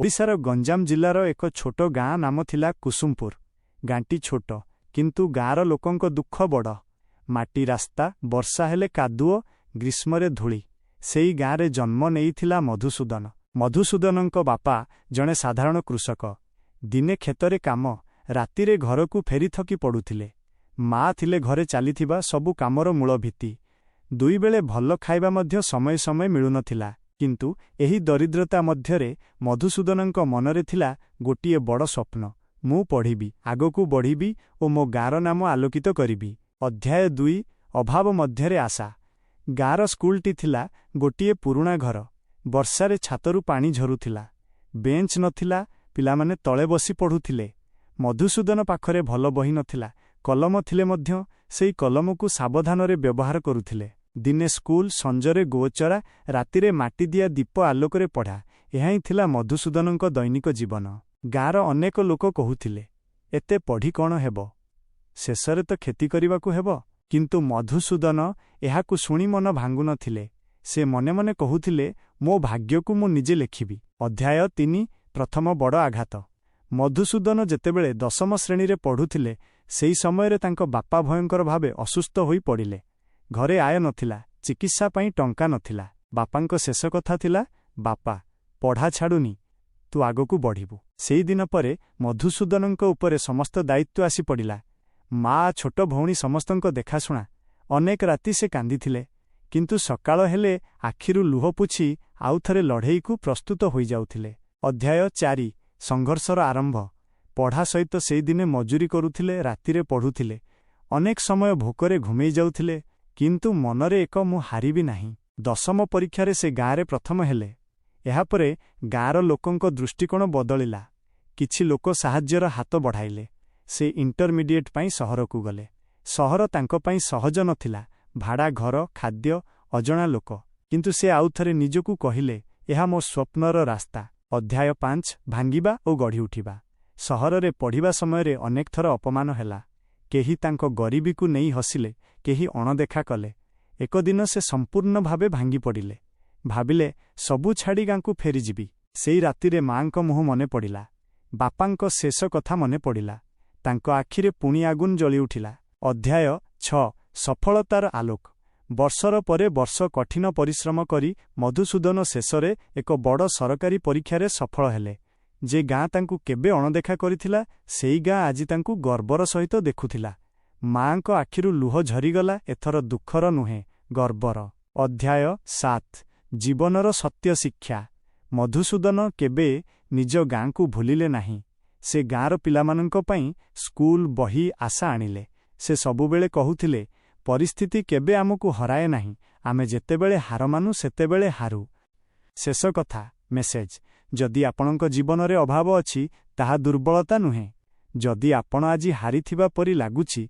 ओडिशार गंजाम जिल्लार एक छोट गाँ नाम थिला कुसुमपुर। गाँटी छोट किंतु गाँर लोकंक दुख बड़। माटी रास्ता, वर्षा हेले कादुओ, ग्रीष्मरे धूली। सेई गाँरे जन्म नेइथिला मधुसूदन। मधुसूदनंक बापा जणे साधारण कृषक। दिने खेतरे काम, रातिरे घरकू फेरी थकी पड़ुथिले। माँ थिले घरे चालिथिबा सबु कामर मूल भित्ति। दुई बेले भल खाइबा मध्य समय समय मिलुनथिला। किंतु एही दरिद्रता मध्यरे मधुसूदनंक मनरे थिला गोटिए बड़ स्वप्न। मु पढ़िबी, आगकू बढ़िबी ओ मो गाँर नाम आलोकित करिबी। अध्याय 2 अभाव मध्यरे आशा। गाँर स्कूलटी थिला गोटिए पुरुणा घर। वर्षारे छातरू पानी झरुथिला। बेंच नथिला, पिलामाने तळे बसी पढ़ुथिले। मधुसूदन पाखरे भल बही नथिला। कलम थिले मध्य सेई कलमकू सावधानरे व्यवहार करुथिले। दिने स्कूल, संजरे गोचरा, रातिरे माटी दिया दीप आलोकरे पढ़ा। एहाई थिला मधुसूदनंक दैनिक जीवन। गाँर अनेक लोक कहुथिले, एते पढ़ी कौन हेबो, शेषरे तो खेती करिबाकू हेबो। किंतु मधुसूदन एहाकू शुणी मन भांगु नथिले। से मने मने कहुथिले, मो भाग्यकू मु निजे लेखिबी। अध्याय 3 प्रथम बड़ आघात। मधुसूदन जेतेबेले 10म श्रेणी पढ़ुथिले, सेई समयरे तांको बापा भयंकर भावे असुस्थ होई पड़िले। घरे आय नथिला, चिकित्सा पई टंका नथिला। बापांको शेष कथा थिला, बापा पढ़ा छाड़ुनी, तू आगकू बढ़िबू। सेई दिन परे मधुसूदनंक उपरे समस्त दायित्व आसी पड़िला। माँ, छोट भौणी समस्तंक देखाशुणा। अनेक राति से कांदिथिले, किंतु सकाळ हेले आखिरु लुह पुछि आउ थरे लढ़ेईकू प्रस्तुत होई जाउथिले। अध्याय 4 संघर्षर आरंभ। पढ़ा सहित सेई दिने मजूरी करुथिले, रातिरे पढ़ुथिले। अनेक समय भोकरे घुमेई जाउथिले, किंतु मनरे एक मु हारिबी नाही। 10ମ परीक्षारे से गाँरे प्रथम हेले। एहापरे गाँर लोकंक दृष्टिकोण बदलिला। किछि लोक साहाज्यर हाथ बढ़ाइले। से इंटरमीडिएट पाई सहरकू गले। सहर तांको पाई सहज नथिला। भाड़ा घर, खाद्य, अजणा लोक। किंतु से आउ थरे निजकू कहिले, एहा मो स्वप्नर रास्ता। अध्याय 5 भांगिबा ओ गढ़ी उठिबा। सहररे पढ़िबा समयरे अनेक थर अपमान हेला। केही तांको गरीबीकू नेई हसिले, केही अणदेखा कले। एक दिन से संपूर्ण भावे भांगी पड़िले। भाबिले सबु छाड़ी गाँकू फेरीजिबी। सेई रातिरे माँक मुह मने पड़िला। बापांक शेष कथा मने पड़िला। तांको आखिरे पुणी आगुन जली उठिला। अध्याय 6 सफलतार आलोक। वर्षर परे वर्ष कठिन परिश्रम करी मधुसूदन शेषरे एक बड़ सरकारी परीक्षारे सफल हेले। जे गाँ तांकू केबे अणदेखा करिथिला, सेई गाँ आजि तांकू गर्वर सहित देखुथिला। माँक आखिरु लुह झरीगला, एथर दुखर नुहे, गर्वर। अध्याय 7 जीवनर सत्य शिक्षा। मधुसूदन केबे निज गाँकू भूलिले नाही। से गाँर पिलामानंक पई स्कूल, बही, आशा आनिले। से सबुबेले कहुथिले, परिस्थिति केबे आमकू हराए नाही, आमे जेतेबेले हार मानु सेतेबेले हारू। शेष कथा मेसेज। जदि आपणक जीवनरे अभाव अछि, ताहा दुर्बलता नुहे। जदि आपण आजि हारिथिबा परि लागुछि,